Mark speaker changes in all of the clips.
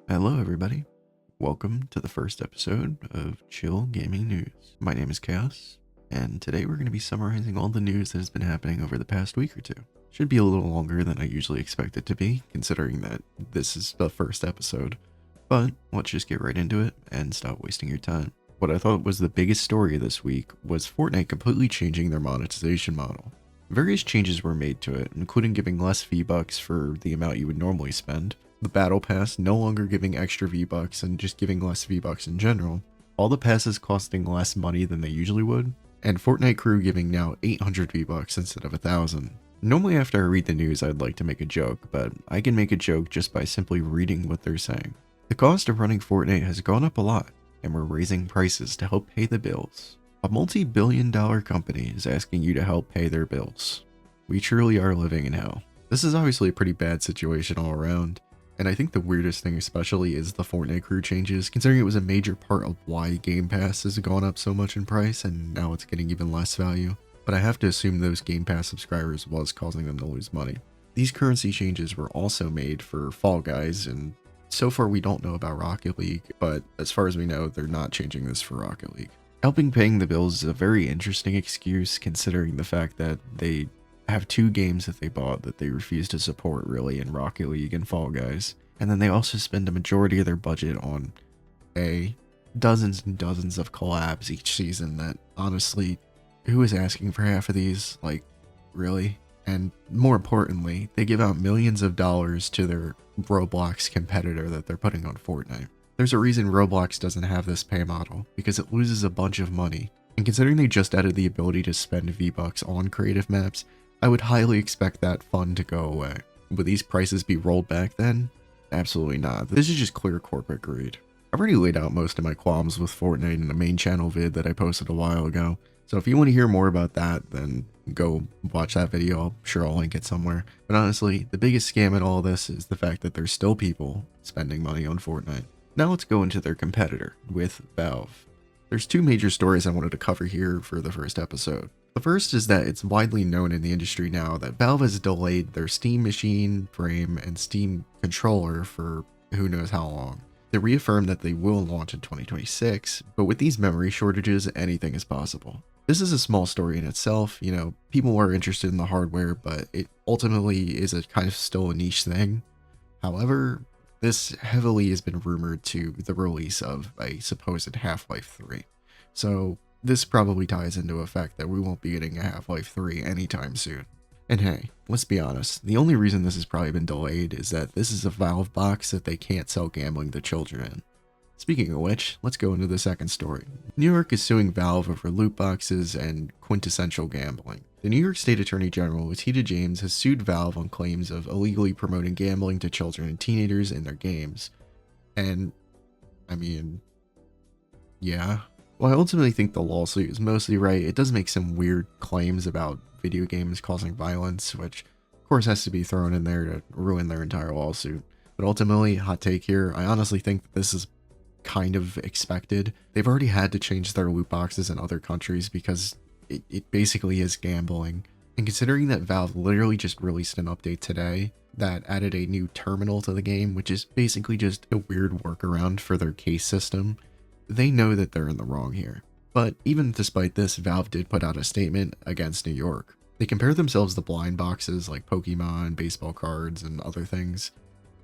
Speaker 1: Hello, everybody. Welcome to the first episode of Chill Gaming News. My name is Chaos, and today we're going to be summarizing all the news that has been happening over the past week or two. Should be a little longer than I usually expect it to be, considering that this is the first episode. But let's just get right into it and stop wasting your time. What I thought was the biggest story this week was Fortnite completely changing their monetization model. Various changes were made to it, including giving less V-Bucks for the amount you would normally spend, the Battle Pass no longer giving extra V-Bucks and just giving less V-Bucks in general, all the passes costing less money than they usually would, and Fortnite Crew giving now 800 V-Bucks instead of 1,000. Normally after I read the news I'd like to make a joke, but I can make a joke just by simply reading what they're saying. The cost of running Fortnite has gone up a lot, and we're raising prices to help pay the bills. A multi-billion-dollar company is asking you to help pay their bills. We truly are living in hell. This is obviously a pretty bad situation all around. And I think the weirdest thing especially is the Fortnite Crew changes, considering it was a major part of why Game Pass has gone up so much in price and now it's getting even less value. But I have to assume those Game Pass subscribers was causing them to lose money. These currency changes were also made for Fall Guys, and so far we don't know about Rocket League, but as far as we know, they're not changing this for Rocket League. Helping paying the bills is a very interesting excuse considering the fact that they have two games that they bought that they refuse to support really in Rocket League and Fall Guys. And then they also spend a majority of their budget on dozens and dozens of collabs each season that honestly, who is asking for half of these? Like, really? And more importantly, they give out millions of dollars to their Roblox competitor that they're putting on Fortnite. There's a reason Roblox doesn't have this pay model, because it loses a bunch of money. And considering they just added the ability to spend V-Bucks on creative maps, I would highly expect that fund to go away. Would these prices be rolled back then? Absolutely not. This is just clear corporate greed. I've already laid out most of my qualms with Fortnite in a main channel vid that I posted a while ago, so if you want to hear more about that, then go watch that video. I'm sure I'll link it somewhere. But honestly, the biggest scam in all this is the fact that there's still people spending money on Fortnite. Now let's go into their competitor, with Valve. There's two major stories I wanted to cover here for the first episode. The first is that it's widely known in the industry now that Valve has delayed their Steam machine, frame, and Steam controller for who knows how long. They reaffirmed that they will launch in 2026, but with these memory shortages, anything is possible. This is a small story in itself, people are interested in the hardware, but it ultimately is a kind of still a niche thing. However, this heavily has been rumored to the release of a supposed Half-Life 3. So this probably ties into a fact that we won't be getting a Half-Life 3 anytime soon. And hey, let's be honest, the only reason this has probably been delayed is that this is a Valve box that they can't sell gambling to children in. Speaking of which, let's go into the second story. New York is suing Valve over loot boxes and quintessential gambling. The New York State Attorney General, Letitia James, has sued Valve on claims of illegally promoting gambling to children and teenagers in their games. And, yeah. While I ultimately think the lawsuit is mostly right, it does make some weird claims about video games causing violence, which of course has to be thrown in there to ruin their entire lawsuit. But ultimately, hot take here, I honestly think that this is kind of expected. They've already had to change their loot boxes in other countries because it basically is gambling. And considering that Valve literally just released an update today that added a new terminal to the game, which is basically just a weird workaround for their case system, they know that they're in the wrong here. But even despite this, Valve did put out a statement against New York. They compare themselves to blind boxes like Pokemon, baseball cards, and other things.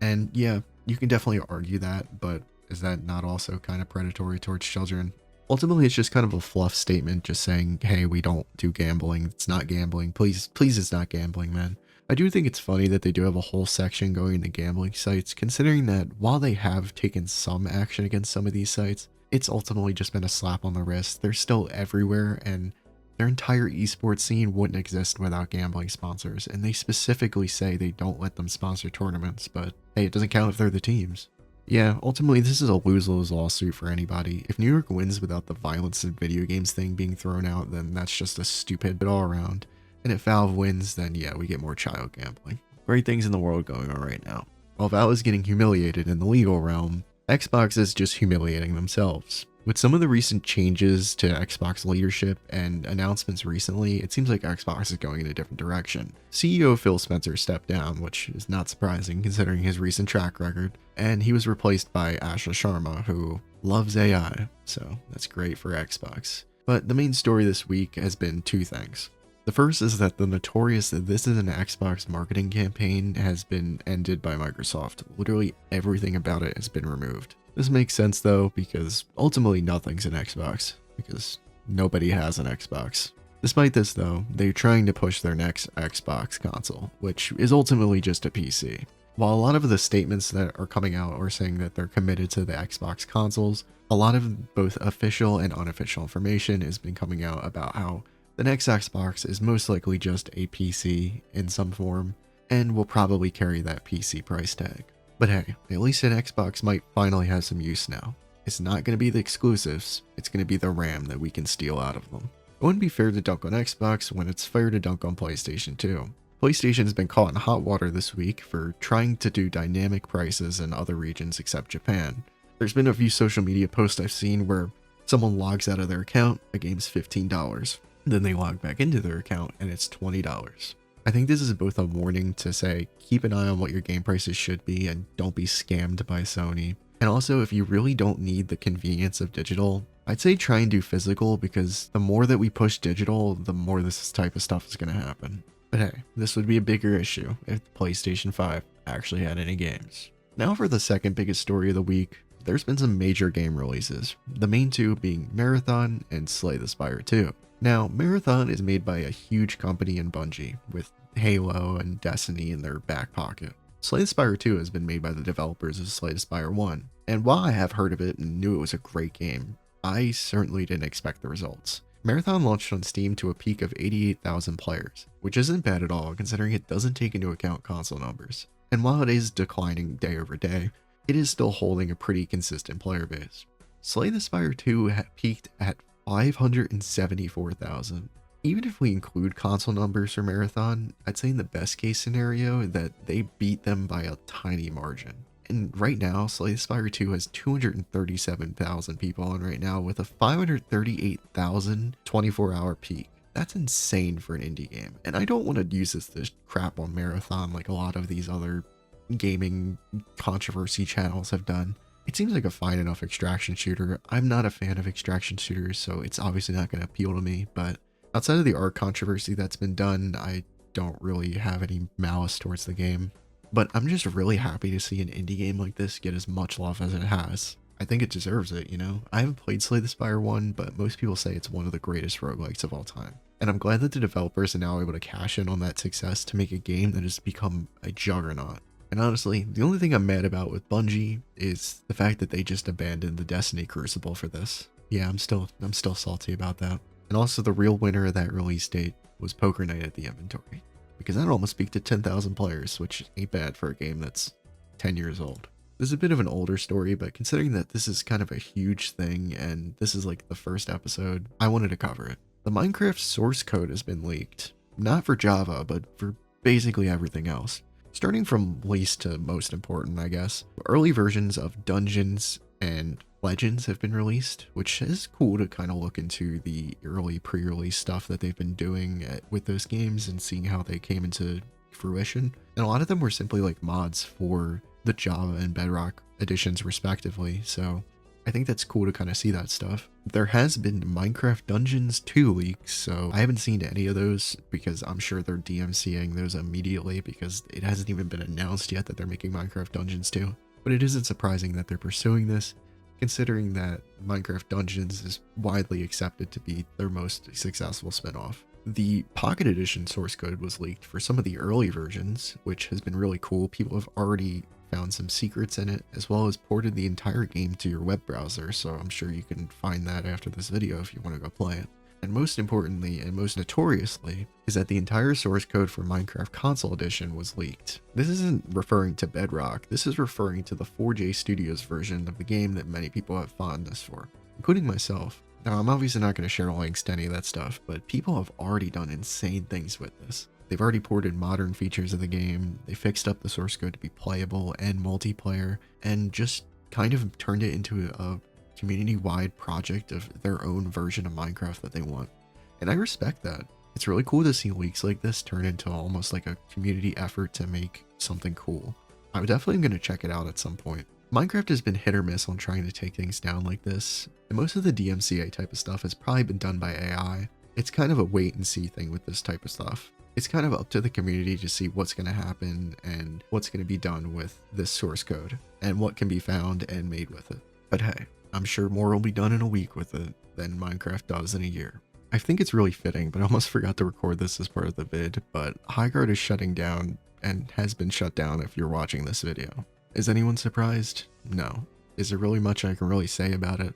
Speaker 1: And yeah, you can definitely argue that, but is that not also kind of predatory towards children? Ultimately, it's just kind of a fluff statement just saying, hey, we don't do gambling. It's not gambling. Please, it's not gambling, man. I do think it's funny that they do have a whole section going into gambling sites, considering that while they have taken some action against some of these sites, it's ultimately just been a slap on the wrist. They're still everywhere, and their entire esports scene wouldn't exist without gambling sponsors, and they specifically say they don't let them sponsor tournaments, but hey, it doesn't count if they're the teams. Yeah, ultimately this is a lose-lose lawsuit for anybody. If New York wins without the violence in video games thing being thrown out, then that's just a stupid bit all around. And if Valve wins, then yeah, we get more child gambling. Great things in the world going on right now. While Valve is getting humiliated in the legal realm, Xbox is just humiliating themselves. With some of the recent changes to Xbox leadership and announcements recently, it seems like Xbox is going in a different direction. CEO Phil Spencer stepped down, which is not surprising considering his recent track record, and he was replaced by Asha Sharma, who loves AI, so that's great for Xbox. But the main story this week has been two things. The first is that the notorious "this is an Xbox marketing campaign" has been ended by Microsoft. Literally everything about it has been removed. This makes sense though, because ultimately nothing's an Xbox, because nobody has an Xbox. Despite this though, they're trying to push their next Xbox console, which is ultimately just a PC. While a lot of the statements that are coming out are saying that they're committed to the Xbox consoles, a lot of both official and unofficial information has been coming out about how the next Xbox is most likely just a PC in some form, and will probably carry that PC price tag. But hey, at least an Xbox might finally have some use now. It's not going to be the exclusives, it's going to be the RAM that we can steal out of them. It wouldn't be fair to dunk on Xbox when it's fair to dunk on PlayStation too. PlayStation has been caught in hot water this week for trying to do dynamic prices in other regions except Japan. There's been a few social media posts I've seen where someone logs out of their account, a game's $15. Then they log back into their account and it's $20. I think this is both a warning to say, keep an eye on what your game prices should be and don't be scammed by Sony. And also, if you really don't need the convenience of digital, I'd say try and do physical, because the more that we push digital, the more this type of stuff is going to happen. But hey, this would be a bigger issue if the PlayStation 5 actually had any games. Now for the second biggest story of the week, there's been some major game releases, the main two being Marathon and Slay the Spire 2. Now, Marathon is made by a huge company in Bungie, with Halo and Destiny in their back pocket. Slay the Spire 2 has been made by the developers of Slay the Spire 1, and while I have heard of it and knew it was a great game, I certainly didn't expect the results. Marathon launched on Steam to a peak of 88,000 players, which isn't bad at all considering it doesn't take into account console numbers. And while it is declining day over day, it is still holding a pretty consistent player base. Slay the Spire 2 peaked at 574,000. Even if we include console numbers for Marathon, I'd say in the best case scenario that they beat them by a tiny margin. And right now, Slay the Spire 2 has 237,000 people on right now with a 538,000 24-hour peak. That's insane for an indie game. And I don't want to use this to crap on Marathon like a lot of these other gaming controversy channels have done. It seems like a fine enough extraction shooter. I'm not a fan of extraction shooters, so it's obviously not going to appeal to me, but outside of the art controversy that's been done, I don't really have any malice towards the game. But I'm just really happy to see an indie game like this get as much love as it has. I think it deserves it, you know? I haven't played Slay the Spire 1, but most people say it's one of the greatest roguelikes of all time. And I'm glad that the developers are now able to cash in on that success to make a game that has become a juggernaut. And honestly, the only thing I'm mad about with Bungie is the fact that they just abandoned the Destiny Crucible for this. Yeah, I'm still salty about that. And also the real winner of that release date was Poker Night at the inventory, because that almost peaked at 10,000 players, which ain't bad for a game that's 10 years old. This is a bit of an older story, but considering that this is kind of a huge thing and this is like the first episode, I wanted to cover it. The Minecraft source code has been leaked, not for Java, but for basically everything else. Starting from least to most important, I guess, early versions of Dungeons and Legends have been released, which is cool to kind of look into the early pre-release stuff that they've been doing with those games and seeing how they came into fruition. And a lot of them were simply like mods for the Java and Bedrock editions respectively, so I think that's cool to kind of see that stuff. There has been Minecraft Dungeons 2 leaks, so I haven't seen any of those because I'm sure they're DMCAing those immediately because it hasn't even been announced yet that they're making Minecraft Dungeons 2. But it isn't surprising that they're pursuing this, considering that Minecraft Dungeons is widely accepted to be their most successful spin-off. The Pocket Edition source code was leaked for some of the early versions, which has been really cool. People have already found some secrets in it, as well as ported the entire game to your web browser, so I'm sure you can find that after this video if you want to go play it. And most importantly, and most notoriously, is that the entire source code for Minecraft Console Edition was leaked. This isn't referring to Bedrock, this is referring to the 4J Studios version of the game that many people have fondness for, including myself. Now, I'm obviously not going to share links to any of that stuff, but people have already done insane things with this. They've already ported modern features of the game, they fixed up the source code to be playable and multiplayer, and just kind of turned it into a community-wide project of their own version of Minecraft that they want. And I respect that. It's really cool to see leaks like this turn into almost like a community effort to make something cool. I'm definitely going to check it out at some point. Minecraft has been hit or miss on trying to take things down like this, and most of the DMCA type of stuff has probably been done by AI. It's kind of a wait and see thing with this type of stuff. It's kind of up to the community to see what's going to happen and what's going to be done with this source code and what can be found and made with it. But hey, I'm sure more will be done in a week with it than Minecraft does in a year. I think it's really fitting, but I almost forgot to record this as part of the vid, but Highguard is shutting down and has been shut down if you're watching this video. Is anyone surprised? No. Is there really much I can really say about it?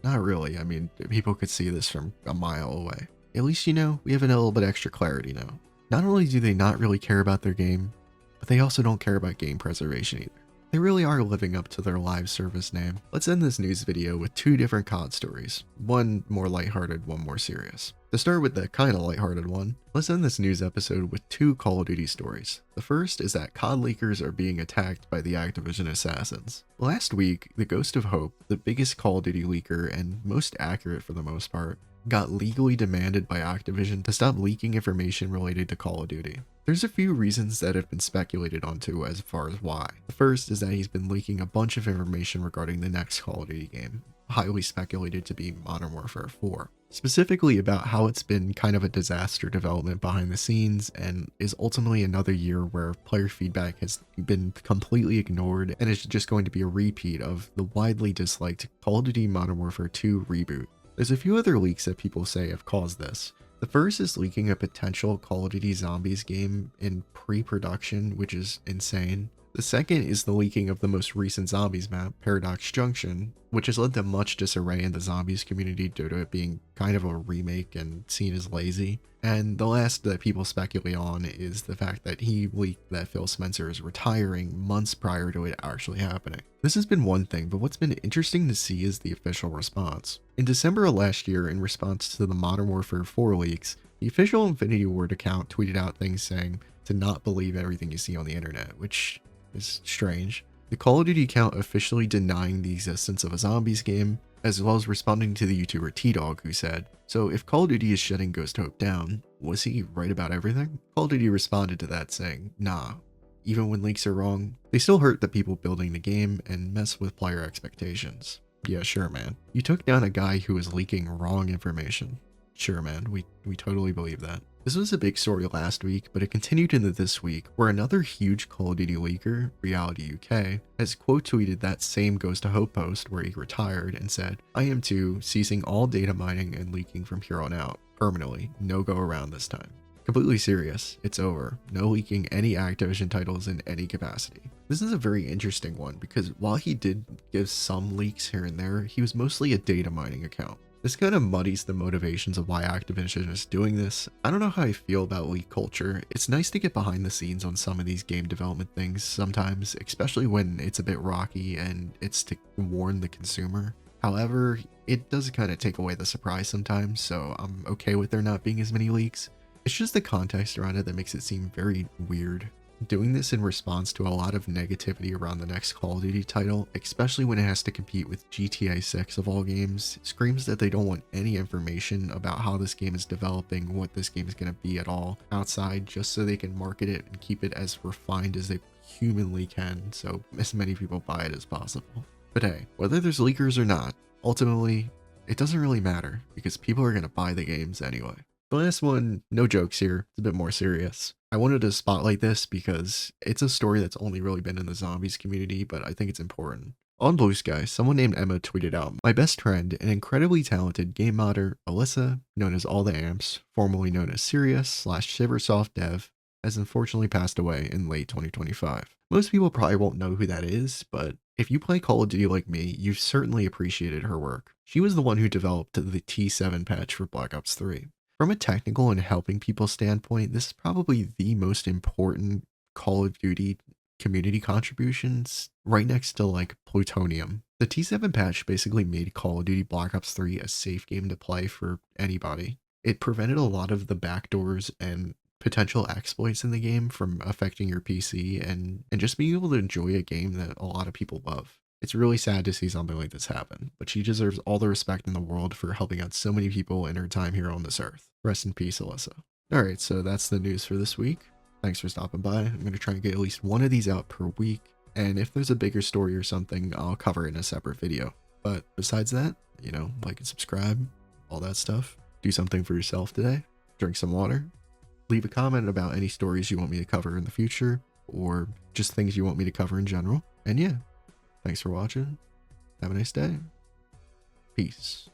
Speaker 1: Not really. I mean, people could see this from a mile away. At least, we have a little bit extra clarity now. Not only do they not really care about their game, but they also don't care about game preservation either. They really are living up to their live service name. Let's end this news video with two different COD stories. One more lighthearted, one more serious. To start with the kinda lighthearted one, let's end this news episode with two Call of Duty stories. The first is that COD leakers are being attacked by the Activision assassins. Last week, the Ghost of Hope, the biggest Call of Duty leaker and most accurate for the most part, got legally demanded by Activision to stop leaking information related to Call of Duty. There's a few reasons that have been speculated onto as far as why. The first is that he's been leaking a bunch of information regarding the next Call of Duty game, highly speculated to be Modern Warfare 4. Specifically about how it's been kind of a disaster development behind the scenes and is ultimately another year where player feedback has been completely ignored and is just going to be a repeat of the widely disliked Call of Duty Modern Warfare 2 reboot. There's a few other leaks that people say have caused this. The first is leaking a potential Call of Duty Zombies game in pre-production, which is insane. The second is the leaking of the most recent Zombies map, Paradox Junction, which has led to much disarray in the Zombies community due to it being kind of a remake and seen as lazy. And the last that people speculate on is the fact that he leaked that Phil Spencer is retiring months prior to it actually happening. This has been one thing, but what's been interesting to see is the official response. In December of last year, in response to the Modern Warfare 4 leaks, the official Infinity Ward account tweeted out things saying to not believe everything you see on the internet, which is strange. The Call of Duty account officially denying the existence of a zombies game, as well as responding to the YouTuber T-Dog, who said, "So if Call of Duty is shutting Ghost Hope down, was he right about everything?" Call of Duty responded to that saying, "Nah, even when leaks are wrong, they still hurt the people building the game and mess with player expectations." Yeah, sure, man. You took down a guy who was leaking wrong information. Sure, man, we totally believe that. This was a big story last week, but it continued into this week, where another huge Call of Duty leaker, Reality UK, has quote tweeted that same Ghost to Hope post where he retired and said, "I am too, ceasing all data mining and leaking from here on out. Permanently, no go around this time." Completely serious, it's over. No leaking any Activision titles in any capacity. This is a very interesting one because while he did give some leaks here and there, he was mostly a data mining account. This kind of muddies the motivations of why Activision is doing this. I don't know how I feel about leak culture. It's nice to get behind the scenes on some of these game development things sometimes, especially when it's a bit rocky and it's to warn the consumer. However, it does kind of take away the surprise sometimes, so I'm okay with there not being as many leaks. It's just the context around it that makes it seem very weird. Doing this in response to a lot of negativity around the next Call of Duty title, especially when it has to compete with GTA 6 of all games, screams that they don't want any information about how this game is developing, what this game is going to be at all, outside just so they can market it and keep it as refined as they humanly can so as many people buy it as possible. But hey, whether there's leakers or not, ultimately, it doesn't really matter because people are going to buy the games anyway. The last one, no jokes here, it's a bit more serious. I wanted to spotlight this because it's a story that's only really been in the zombies community, but I think it's important. On Blue Sky, someone named Emma tweeted out, "My best friend, an incredibly talented game modder, Alyssa, known as All the Amps, formerly known as Sirius/Shiversoft Dev, has unfortunately passed away in late 2025. Most people probably won't know who that is, but if you play Call of Duty like me, you've certainly appreciated her work. She was the one who developed the T7 patch for Black Ops 3. From a technical and helping people standpoint, this is probably the most important Call of Duty community contributions, right next to like Plutonium. The T7 patch basically made Call of Duty Black Ops 3 a safe game to play for anybody. It prevented a lot of the backdoors and potential exploits in the game from affecting your PC and just being able to enjoy a game that a lot of people love. It's really sad to see something like this happen, but she deserves all the respect in the world for helping out so many people in her time here on this earth. Rest in peace, Alyssa. Alright, so that's the news for this week. Thanks for stopping by. I'm going to try and get at least one of these out per week, and if there's a bigger story or something, I'll cover it in a separate video. But besides that, like and subscribe, all that stuff. Do something for yourself today. Drink some water. Leave a comment about any stories you want me to cover in the future, or just things you want me to cover in general. And yeah, thanks for watching. Have a nice day. Peace.